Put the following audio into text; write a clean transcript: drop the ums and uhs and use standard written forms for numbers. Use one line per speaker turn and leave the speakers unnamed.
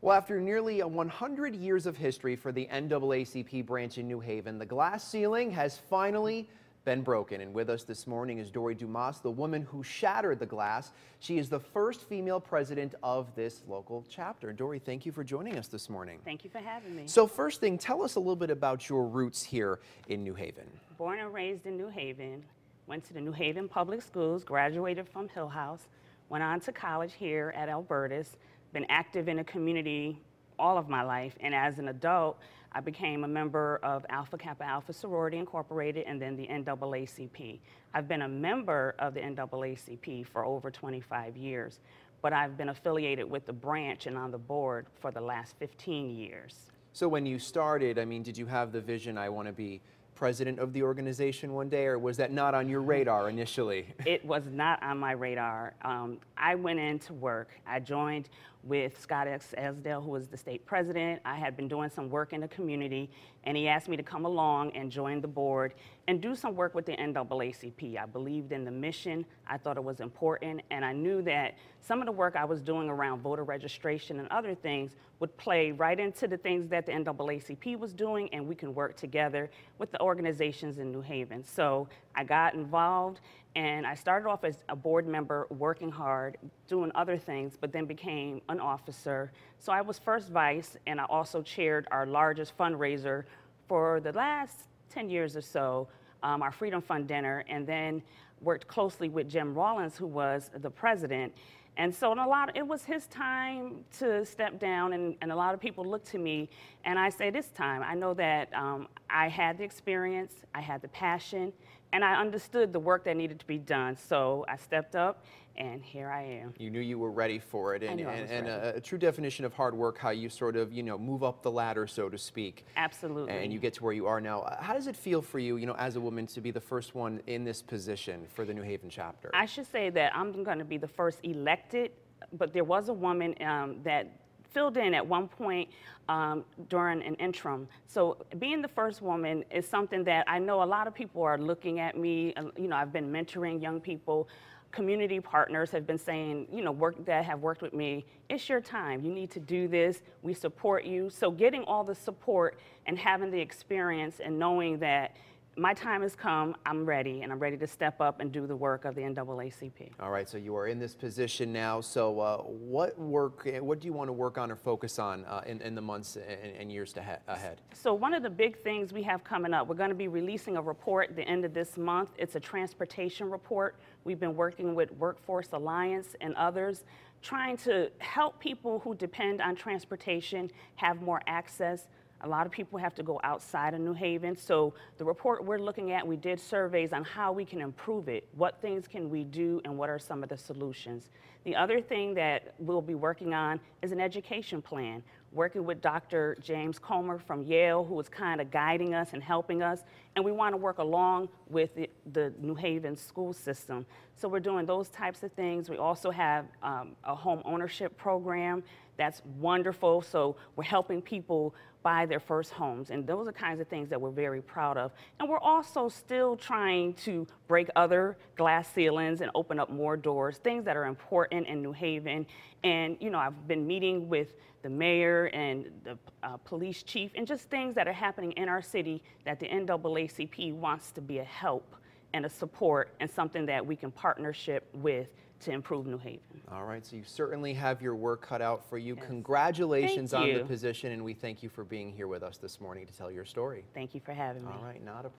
Well, after nearly 100 years of history for the NAACP branch in New Haven, the glass ceiling has finally been broken. And with us this morning is Dory Dumas, the woman who shattered the glass. She is the first female president of this local chapter. Dory, thank you for joining us this morning.
Thank you for having me.
So first thing, tell us a little bit about your roots here in New Haven.
Born and raised in New Haven, went to the New Haven Public Schools, graduated from Hill House, went on to college here at Albertus, been active in the community all of my life, and as an adult, I became a member of Alpha Kappa Alpha Sorority Incorporated and then the NAACP. I've been a member of the NAACP for over 25 years, but I've been affiliated with the branch and on the board for the last 15 years.
So when you started, I mean, did you have the vision, I want to be president of the organization one day, or was that not on your radar initially?
It was not on my radar. I went into work. I joined with Scott X. Esdale, who was the state president. I had been doing some work in the community, and he asked me to come along and join the board and do some work with the NAACP. I believed in the mission. I thought it was important, and I knew that some of the work I was doing around voter registration and other things would play right into the things that the NAACP was doing, and we can work together with the organizations in New Haven. So I got involved, and I started off as a board member, working hard, doing other things, but then became an officer. So I was first vice, and I also chaired our largest fundraiser for the last 10 years or so, our Freedom Fund dinner, and then worked closely with Jim Rawlins, who was the president. And so it was his time to step down, and a lot of people looked to me, and I say this time, I know that I had the experience, I had the passion, and I understood the work that needed to be done. So I stepped up, and here I am.
You knew you were ready for it, and
ready.
A true definition of hard work, how you sort of, move up the ladder, so to speak.
Absolutely.
And you get to where you are now. How does it feel for you, as a woman, to be the first one in this position for the New Haven chapter?
I should say that I'm going to be the first elected, but there was a woman that filled in at one point during an interim. So being the first woman is something that I know a lot of people are looking at me. I've been mentoring young people. Community partners have been saying, that have worked with me, it's your time. You need to do this. We support you. So getting all the support and having the experience and knowing that my time has come, I'm ready, and I'm ready to step up and do the work of the NAACP.
All right, so you are in this position now. So what do you want to work on or focus on in the months and years ahead?
So one of the big things we have coming up, we're going to be releasing a report at the end of this month. It's a transportation report. We've been working with Workforce Alliance and others, trying to help people who depend on transportation have more access. A lot of people have to go outside of New Haven. So the report we're looking at, we did surveys on how we can improve it. What things can we do, and what are some of the solutions? The other thing that we'll be working on is an education plan, working with Dr. James Comer from Yale, who is kind of guiding us and helping us. And we want to work along with the New Haven school system. So we're doing those types of things. We also have a home ownership program that's wonderful. So we're helping people buy their first homes. And those are kinds of things that we're very proud of. And we're also still trying to break other glass ceilings and open up more doors, things that are important in New Haven. And, I've been meeting with the mayor and the police chief, and just things that are happening in our city that the NAACP wants to be a help and a support and something that we can partnership with to improve New Haven.
All right, so you certainly have your work cut out for you.
Yes.
Congratulations on the position, and we thank you for being here with us this morning to tell your story.
Thank you for having me.
All right, not a